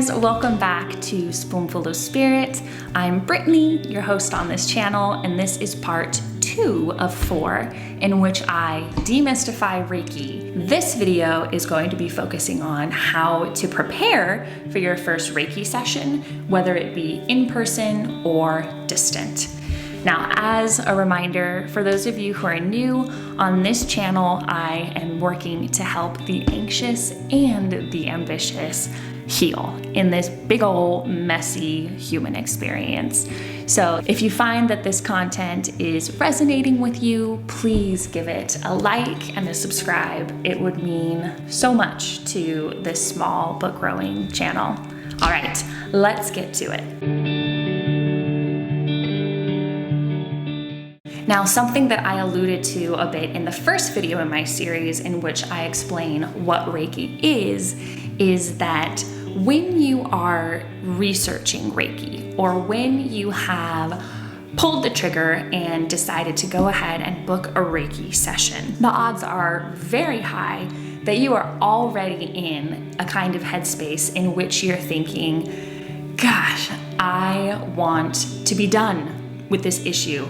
guys, welcome back to Spoonful of Spirit. I'm Brittany, your host on this channel, and this is part 2 of 4 in which I demystify Reiki. This video is going to be focusing on how to prepare for your first Reiki session, whether it be in person or distant. Now, as a reminder, for those of you who are new on this channel, I am working to help the anxious and the ambitious heal in this big ol' messy human experience. So if you find that this content is resonating with you, please give it a like and a subscribe. It would mean so much to this small but growing channel. All right, let's get to it. Now, something that I alluded to a bit in the first video in my series in which I explain what Reiki is that when you are researching Reiki or when you have pulled the trigger and decided to go ahead and book a Reiki session, the odds are very high that you are already in a kind of headspace in which you're thinking, gosh, I want to be done with this issue.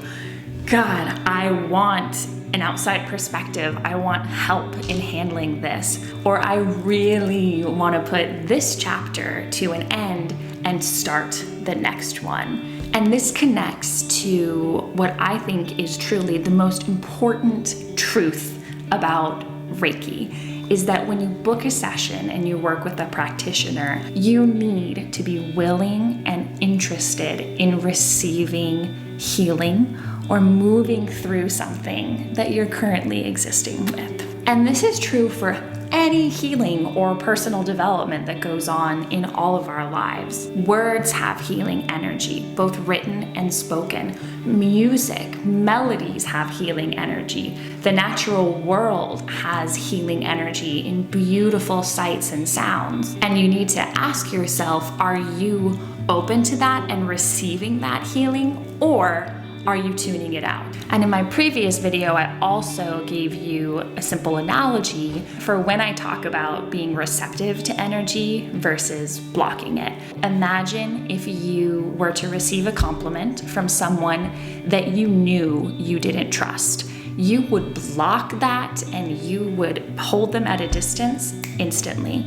God, I want an outside perspective. I want help in handling this. Or I really want to put this chapter to an end and start the next one. And this connects to what I think is truly the most important truth about Reiki, is that when you book a session and you work with a practitioner, you need to be willing and interested in receiving healing or moving through something that you're currently existing with. And this is true for any healing or personal development that goes on in all of our lives. Words have healing energy, both written and spoken. Music, melodies have healing energy. The natural world has healing energy in beautiful sights and sounds. And you need to ask yourself, are you open to that and receiving that healing, or are you tuning it out? And in my previous video, I also gave you a simple analogy for when I talk about being receptive to energy versus blocking it. Imagine if you were to receive a compliment from someone that you knew you didn't trust. You would block that and you would hold them at a distance instantly.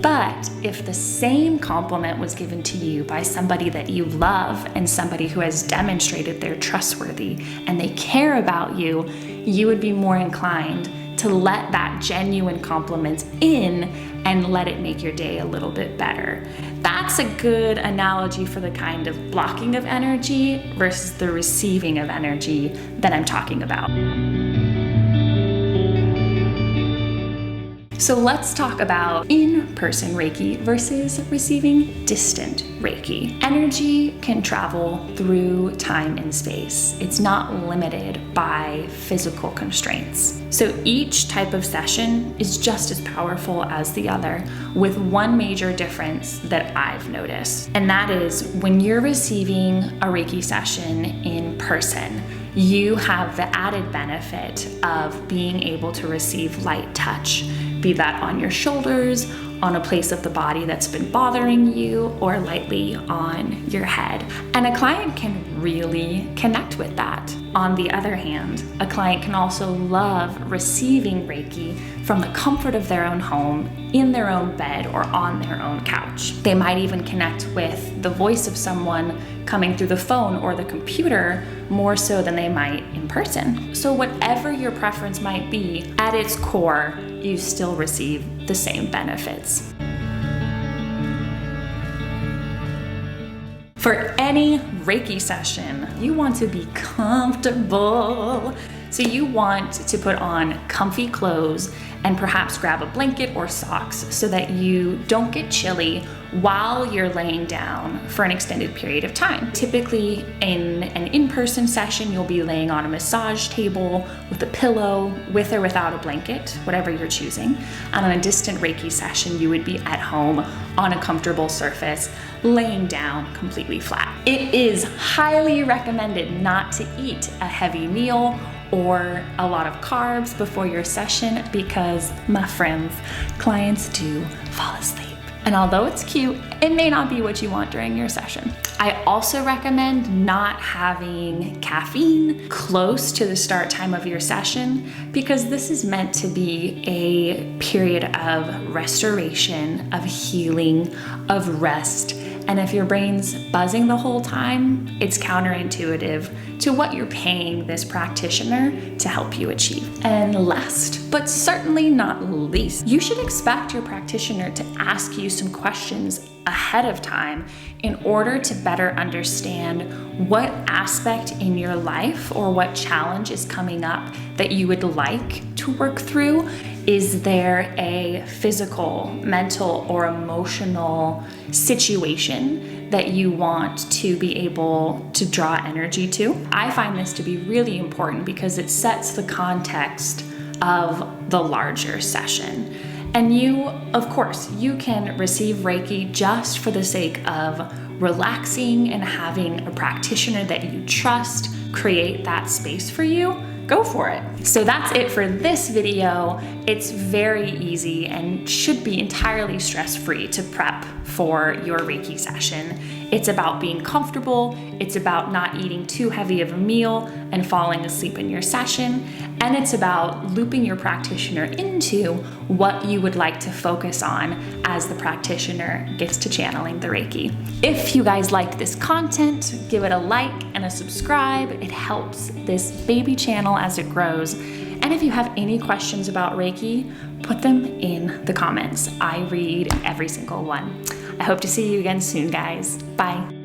But if the same compliment was given to you by somebody that you love and somebody who has demonstrated they're trustworthy and they care about you, you would be more inclined to let that genuine compliment in and let it make your day a little bit better. That's a good analogy for the kind of blocking of energy versus the receiving of energy that I'm talking about. So let's talk about in-person Reiki versus receiving distant Reiki. Energy can travel through time and space. It's not limited by physical constraints. So each type of session is just as powerful as the other, with one major difference that I've noticed. And that is when you're receiving a Reiki session in person, you have the added benefit of being able to receive light touch, be that on your shoulders, on a place of the body that's been bothering you, or lightly on your head. And a client can really connect with that. On the other hand, a client can also love receiving Reiki from the comfort of their own home, in their own bed, or on their own couch. They might even connect with the voice of someone coming through the phone or the computer more so than they might in person. So whatever your preference might be, at its core, you still receive the same benefits. For any Reiki session, you want to be comfortable. So you want to put on comfy clothes and perhaps grab a blanket or socks so that you don't get chilly while you're laying down for an extended period of time. Typically in an in-person session, you'll be laying on a massage table with a pillow, with or without a blanket, whatever you're choosing. And on a distant Reiki session, you would be at home on a comfortable surface, laying down completely flat. It is highly recommended not to eat a heavy meal or a lot of carbs before your session because, my friends, clients do fall asleep. And although it's cute, it may not be what you want during your session. I also recommend not having caffeine close to the start time of your session, because this is meant to be a period of restoration, of healing, of rest. And if your brain's buzzing the whole time, it's counterintuitive to what you're paying this practitioner to help you achieve. And last, but certainly not least, you should expect your practitioner to ask you some questions ahead of time in order to better understand what aspect in your life or what challenge is coming up that you would like to work through. Is there a physical, mental, or emotional situation that you want to be able to draw energy to? I find this to be really important because it sets the context of the larger session. And you, of course, you can receive Reiki just for the sake of relaxing and having a practitioner that you trust create that space for you. Go for it. So that's it for this video. It's very easy and should be entirely stress-free to prep for your Reiki session. It's about being comfortable, it's about not eating too heavy of a meal and falling asleep in your session, and it's about looping your practitioner into what you would like to focus on as the practitioner gets to channeling the Reiki. If you guys like this content, give it a like and a subscribe. It helps this baby channel as it grows. And if you have any questions about Reiki, put them in the comments. I read every single one. I hope to see you again soon, guys. Bye.